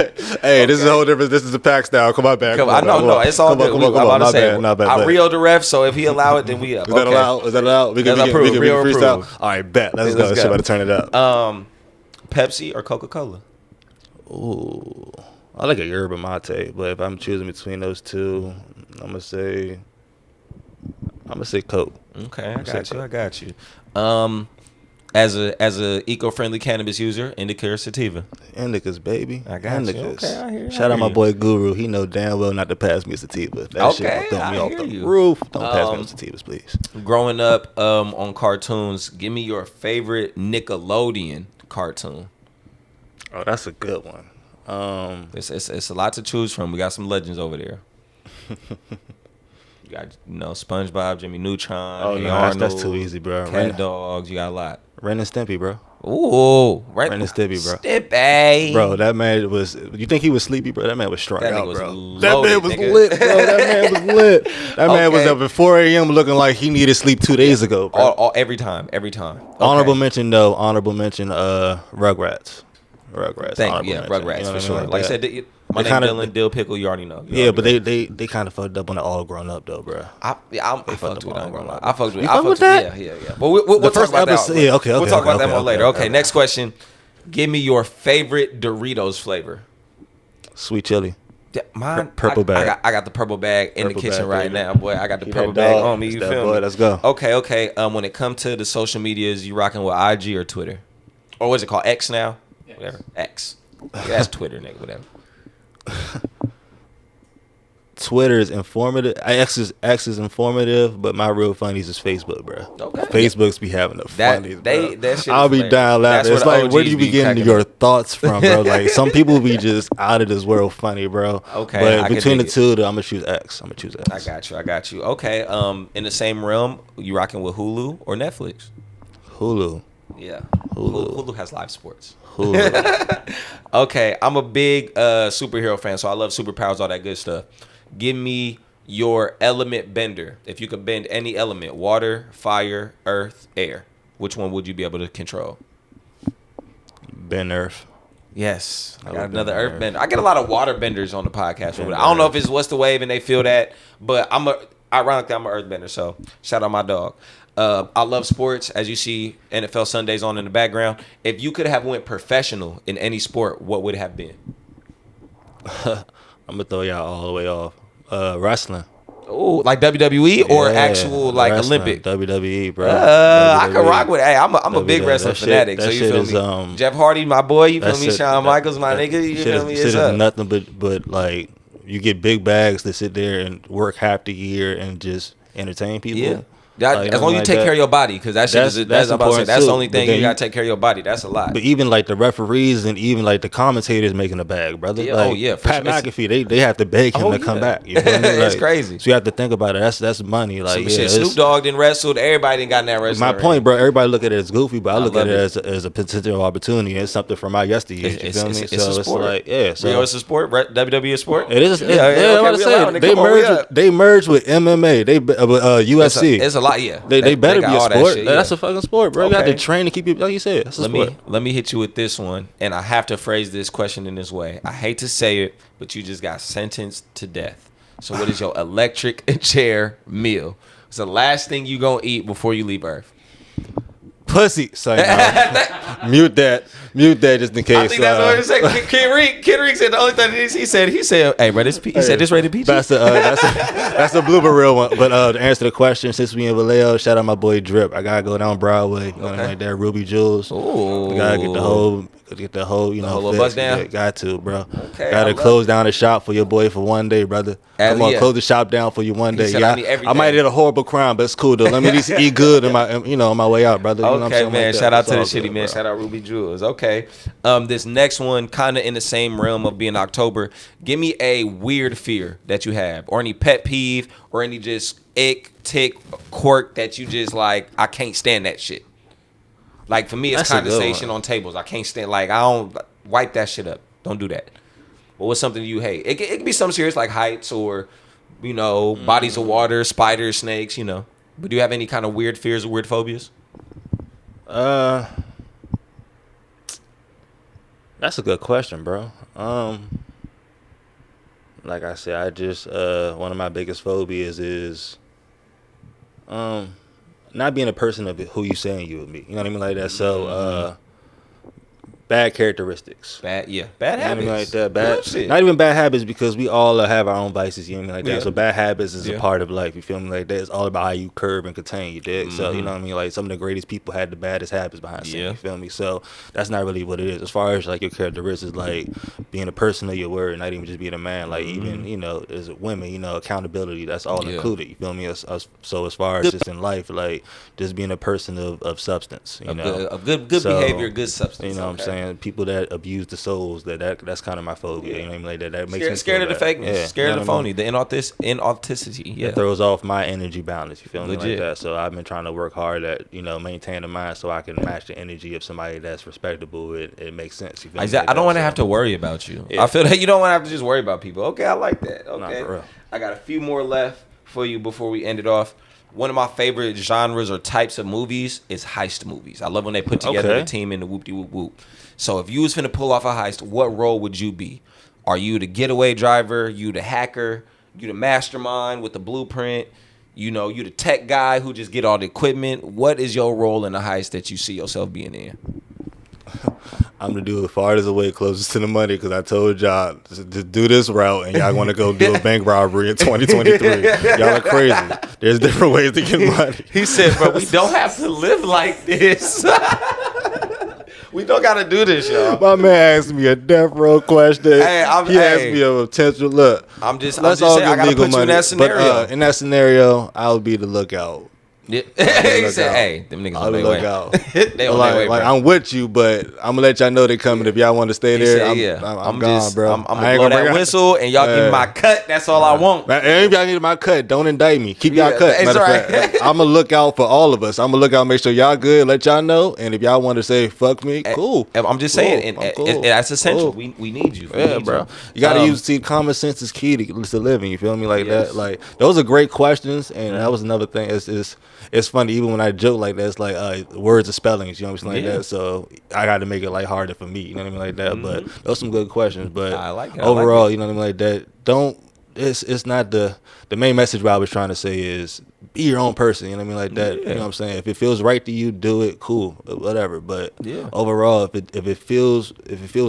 Hey, this is a whole different. This is the pack style. Come on back. No, it's all good. I'm about to say, not bad. I reeled the ref, so if he allow it, then we up. Is that allowed? Is that allowed? We can freestyle. All right, bet. Let's go. Let's about to turn it up. Pepsi or Coca-Cola? Ooh, I like a yerba mate, but if I'm choosing between those two, I'm gonna say Coke. Okay, I got you. As a eco-friendly cannabis user, indica or sativa? Indicas, baby. I got Indicas. you. Okay, I hear you. Shout out my boy Guru. He know damn well not to pass me a sativa. That shit will throw me off the roof. Don't pass me no sativas, please. Growing up on cartoons, give me your favorite Nickelodeon cartoon. Oh, that's a good one. It's a lot to choose from. We got some legends over there. You got SpongeBob, Jimmy Neutron. Oh no, Arnold, that's too easy, bro. Cat Dogs. You got a lot. Ren and Stimpy, bro. Ooh, Ren and Stimpy, bro. Stimpy. Bro, that man was. You think he was sleepy, bro? That man was strung out, bro. That man was lit, bro. That man was lit. That man was up at 4 a.m. looking like he needed sleep 2 days ago, bro. Every time. Okay. Honorable mention, Rugrats. Rugrats, you know for sure. Like I said, my name Dylan, Dill Pickle, you already know. But they kind of fucked up on the All Grown Up though, bro. I fucked with it. I fucked with it. With that? Yeah. But we'll talk about that. Yeah, okay. We'll talk about that more later. Okay, next question. Give me your favorite Doritos flavor. Sweet chili. Mine, purple bag. I got the purple bag in the kitchen right now, boy. I got the purple bag on me. You feel me? Let's go. Okay. When it comes to the social medias, you rocking with IG or Twitter, or what's it called? X now? Yes. Whatever. X. Yeah, that's Twitter, nigga. Whatever. Twitter is informative. X is informative, but my real funnies is Facebook, bro. Okay. Facebook's be having the funnies, bro. That shit I'll be down laughing. It's like, where do you be getting your thoughts from, bro? Like, some people be just out of this world funny, bro. Okay. But between the two, I'm gonna choose X. I got you. Okay. In the same realm, you rocking with Hulu or Netflix? Hulu. Yeah. Hulu has live sports. Okay, I'm a big superhero fan, so I love superpowers, all that good stuff. Give me your element bender. If you could bend any element, water, fire, earth, air, which one would you be able to control? Bend earth. Yes, I got another earth bender. I get a lot of water benders on the podcast. I don't know if it's What's the Wave and they feel that, but ironically, I'm an earth bender, so shout out my dog. I love sports. As you see, NFL Sundays on in the background. If you could have went professional in any sport, what would it have been? I'm gonna throw y'all all the way off. Wrestling. Oh, like WWE or actual like wrestling, Olympic? WWE, bro. I can rock with. Hey, I'm a big wrestling fanatic. So you feel me? Jeff Hardy, my boy. You feel me? Shawn Michaels, my nigga. You feel me? It's up. Nothing but like you get big bags to sit there and work half the year and just entertain people. Yeah. As long as you take care of your body, because that's important. That's the only thing you gotta take care of your body. That's a lot. But even like the referees and even like the commentators making a bag, brother. Yeah, like, Pat McAfee, they have to beg him to come back. You know what I mean? It's crazy. So you have to think about it. That's money. Like Snoop Dogg didn't wrestle. Everybody didn't got in that wrestling. My point, bro. Everybody look at it as goofy, but I look at it as a potential opportunity. It's something from my yesteryear. You feel me? It's a sport. Like it's a sport. WWE is a sport. It is. I'm about to say they merged with MMA. They UFC. It's a lot. Yeah. They better be a sport. Shit, that's a fucking sport, bro. You got to train to keep you, like you said. That's a sport. Let me hit you with this one, and I have to phrase this question in this way. I hate to say it, but you just got sentenced to death. So what is your electric chair meal? It's the last thing you gonna eat before you leave Earth. Pussy. Sorry, no. Mute that just in case. I think that's what he said. Kid Reek said the only thing he said, hey, bro, he said this rated PG. That's a blooper reel one. But to answer the question, since we in Vallejo, shout out my boy Drip. I gotta go down Broadway. You know, like that Ruby Jewels. Ooh. Gotta get the whole, you know, bust down. Got to, bro. Okay, gotta close down the shop for your boy for one day, brother. Come on, close the shop down for you one day. I might hit a horrible crime, but it's cool though. Let me at least eat good on my way out, brother. You know what I'm saying? Man. Like shout out to the shitty man. Shout out Ruby Jewels. Okay. This next one, kind of in the same realm of being October. Give me a weird fear that you have, or any pet peeve, or any just ick, tick, quirk that you just like. I can't stand that shit. Like, for me, it's condensation on tables. I can't stand, like, I don't, wipe that shit up. Don't do that. But what's something you hate? It could be something serious like heights or, you know, bodies of water, spiders, snakes, you know. But do you have any kind of weird fears or weird phobias? That's a good question, bro. Like I said, I just, one of my biggest phobias is, not being a person of who you saying you would be. You know what I mean? Like that. So, bad characteristics. Bad habits. You know what I mean? Like that. Not even bad habits, because we all have our own vices. You know what I mean? Like that. So bad habits is a part of life. You feel me? Like that. It's all about how you curb and contain. You dig? So you know what I mean? Like some of the greatest people had the baddest habits behind the scenes. You feel me? So that's not really what it is. As far as like your characteristics, like being a person of your word, not even just being a man. Like even, you know, as women, you know, accountability. That's all included. You feel me? So as far as just in life, like just being a person of substance. You know, of good behavior, good substance. You know what I'm saying? People that abuse the souls, that's kind of my phobia. You know what I mean? Like that makes me scared of the fakeness, scared of the phony, the inauthenticity. Yeah, it throws off my energy balance. You feel me? Legit. Like that. So I've been trying to work hard at, you know, maintaining mine so I can match the energy of somebody that's respectable. It makes sense. You feel me? I don't want to have to worry about you. I feel that you don't want to have to just worry about people. Okay, I like that. Okay, for real. I got a few more left for you before we end it off. One of my favorite genres or types of movies is heist movies. I love when they put together a team in the whoop-de-whoop-whoop. So if you was finna pull off a heist, what role would you be? Are you the getaway driver? You the hacker? You the mastermind with the blueprint? You know, you the tech guy who just get all the equipment? What is your role in a heist that you see yourself being in? I'm gonna do it farthest away, closest to the money, because I told y'all to do this route, and y'all want to go do a bank robbery in 2023. Y'all are crazy. There's different ways to get money. He said, "But we don't have to live like this. We don't got to do this, y'all." My man asked me a death row question. He asked me a potential look. I'm just saying, I gotta put you in that scenario. But in that scenario, I would be the lookout. Yeah. He said, "Hey, them niggas on their way out. They on their way, bro. Like, I'm with you, but I'm gonna let y'all know they coming. If y'all want to stay there, I'm gone, bro. I'm gonna blow that whistle, and y'all give me my cut. That's all I want. And if y'all need my cut, don't indict me. Keep y'all cut. Matter of fact, I'm gonna look out for all of us. I'm gonna look out, make sure y'all good, let y'all know. And if y'all want to say fuck me, cool. I'm just saying, and that's essential. We need you. Bro. You gotta see common sense is key to living. You feel me? Like that. Like those are great questions, and that was another thing. It's funny, even when I joke like that, it's like words are spellings, you know what I'm saying, like that. So I got to make it lighthearted for me, you know what I mean, like that. But those some good questions. But I like it. Overall, you know what I mean, like that. It's not the main message what I was trying to say is be your own person. You know what I mean? Like that. Yeah. You know what I'm saying? If it feels right to you, do it. Cool, whatever. But Yeah. overall, if it feels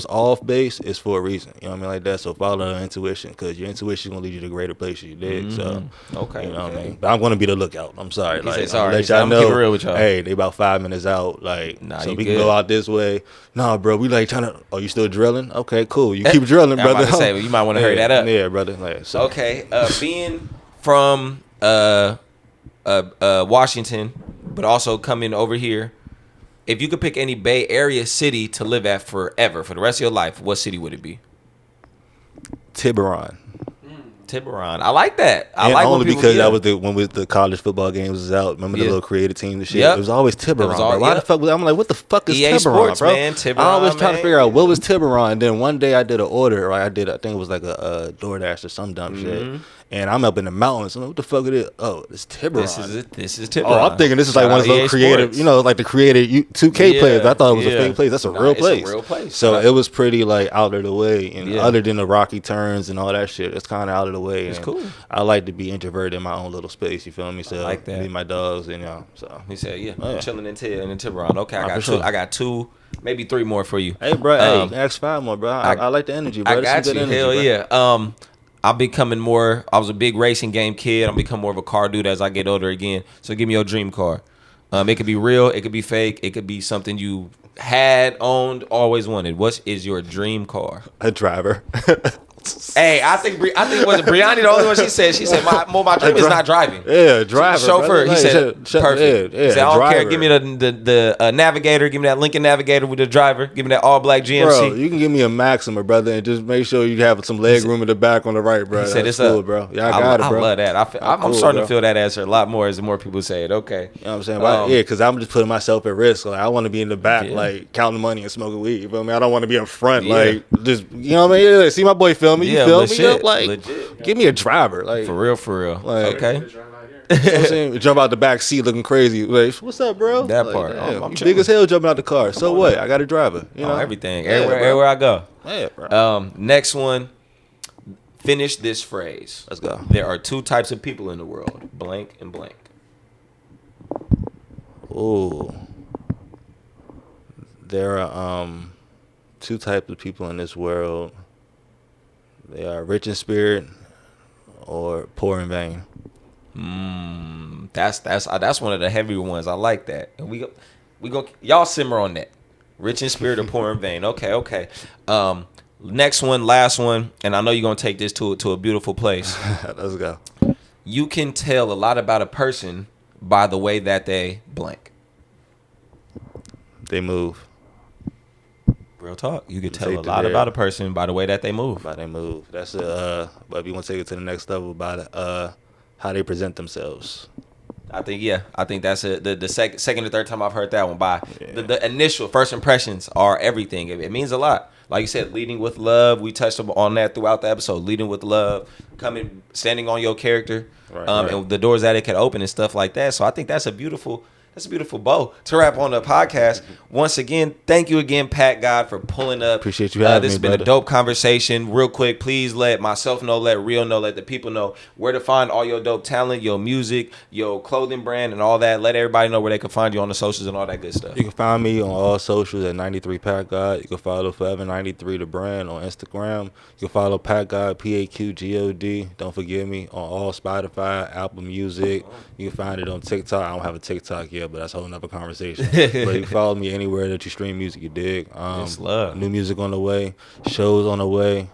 off base, it's for a reason. You know what I mean? Like that. So follow your intuition, because your intuition is gonna lead you to greater places. You dig? So Okay. you know what I mean? But I'm gonna be the lookout. I'm sorry. Like, sorry. let y'all I'm gonna know. keep it real with y'all. Hey, they about 5 minutes out. Like, Nah, so you we good. can go out this way. Nah, bro, we like trying to. Oh, you still drilling? Okay, cool. You keep drilling, I'm brother. about to say, well, you might want to hurry that up. Yeah, brother. Like, so. Okay. Being from Washington, but also coming over here, if you could pick any Bay Area city to live at forever, for the rest of your life, what city would it be? Tiburon. Tiburon. I like that. And like only when people, because that was when the college football games was out. Remember the little creative team and shit? Yep. It was always Tiburon, bro. Why the fuck? I'm like, what the fuck is EA Tiburon, Sports, bro? man. Tiburon, I always trying to man. figure out what was Tiburon. Then one day I did an order, right? I think it was like a DoorDash or some dumb shit. And I'm up in the mountains. I'm like, what the fuck is it? Oh, it's Tiburon. This is Tiburon. Oh, I'm thinking this is like one of those creative, you know, like the created 2K players. I thought it was a fake place. That's a real place. It's a real place. So it was pretty like out of the way, and Yeah. other than the rocky turns and all that shit, it's kind of out of the way. It's and cool. I like to be introverted in my own little space. You feel me? So I like that. Me and my dogs, and so. He said, "Yeah, Oh, yeah. chilling in Tiburon." Okay, I Nah, got for two. sure. I got two, maybe three more for you. Hey, bro. Um, hey, ask 5 more, bro. I like the energy, bro. I That's got some you. good Hell energy, bro. yeah. I'm becoming more. I was a big racing game kid. I'm becoming more of a car dude as I get older again. So give me your dream car. It could be real. It could be fake. It could be something you had, owned, always wanted. What is your dream car? A driver. Hey, I think was it Brianni the only one? She said my dream is not driving. Yeah, driver. Chauffeur. brother. He Like, said perfect. Yeah, He said, I don't driver. care. Give me the Navigator. Give me that Lincoln Navigator with the driver. Give me that all black GMC. Bro, you can give me a Maxima, brother, and just make sure you have some leg room in the back on the right, bro. He said That's it's cool, up. bro. Yeah, I got it, bro. I love that. I'm cool, starting bro. to feel that answer a lot more as the more people say it. Okay. You know what I'm saying? Yeah, because I'm just putting myself at risk. Like, I want to be in the back, like, counting money and smoking weed. You feel me? I don't want to be in front, like, just, you know what I mean? Yeah, see my boy feel me? You Yeah, feel legit, me? Yo, like, legit. give me a driver. Like, For real. Like- Okay. you know what I'm saying? Jump out the back seat looking crazy. Like, what's up, bro? That Like, part. damn, I'm you chilling. big as hell jumping out the car. So what? I got a driver. You know? Everything. Yeah, Everywhere bro. I go. Yeah, bro. Next one. Finish this phrase. Let's go. There are two types of people in the world: blank and blank. Ooh. There are two types of people in this world. They are rich in spirit or poor in vain. That's one of the heavier ones. I like that. And we go y'all simmer on that. Rich in spirit or poor in vain. Okay. Next one, last one, and I know you're gonna take this to a beautiful place. Let's go. You can tell a lot about a person by the way that they blank. They move. Real talk. You can tell Take a the lot dare. about a person by the way that they move. By they move. That's but if you want to take it to the next level, about how they present themselves. I think that's the second or third time I've heard that one. The initial first impressions are everything. It means a lot. Like you said, leading with love. We touched on that throughout the episode. Leading with love, standing on your character, Right. and the doors that it can open and stuff like that. So I think that's a beautiful bow to wrap on the podcast. Once again, thank you again, PaqGod, for pulling up. Appreciate you having This me, has been brother. a dope conversation. Real quick, please let myself know, let Rio know, let the people know where to find all your dope talent, your music, your clothing brand, and all that. Let everybody know where they can find you on the socials and all that good stuff. You can find me on all socials at 93 PaqGod. You can follow Forever 93 the brand on Instagram. You can follow PaqGod, PaqGod. Don't forget me on all Spotify, Apple Music. You can find it on TikTok. I don't have a TikTok yet, but that's a whole nother conversation. But you can follow me anywhere that you stream music. You dig? Yes, love. New music on the way. Shows on the way.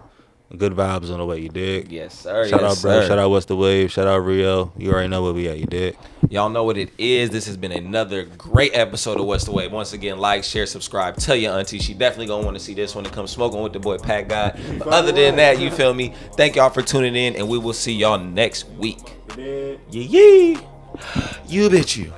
Good vibes on the way. You dig? Yes, sir. Shout yes, out, bro. sir. Shout out What's the Wave. Shout out Rio. You already know where we at. You dig? Y'all know what it is. This has been another great episode of What's the Wave. Once again, like, share, subscribe. Tell your auntie she definitely gonna want to see this when it comes smoking with the boy PaqGod. But other than that, you feel me? Thank y'all for tuning in, and we will see y'all next week. Yeah. You bet you.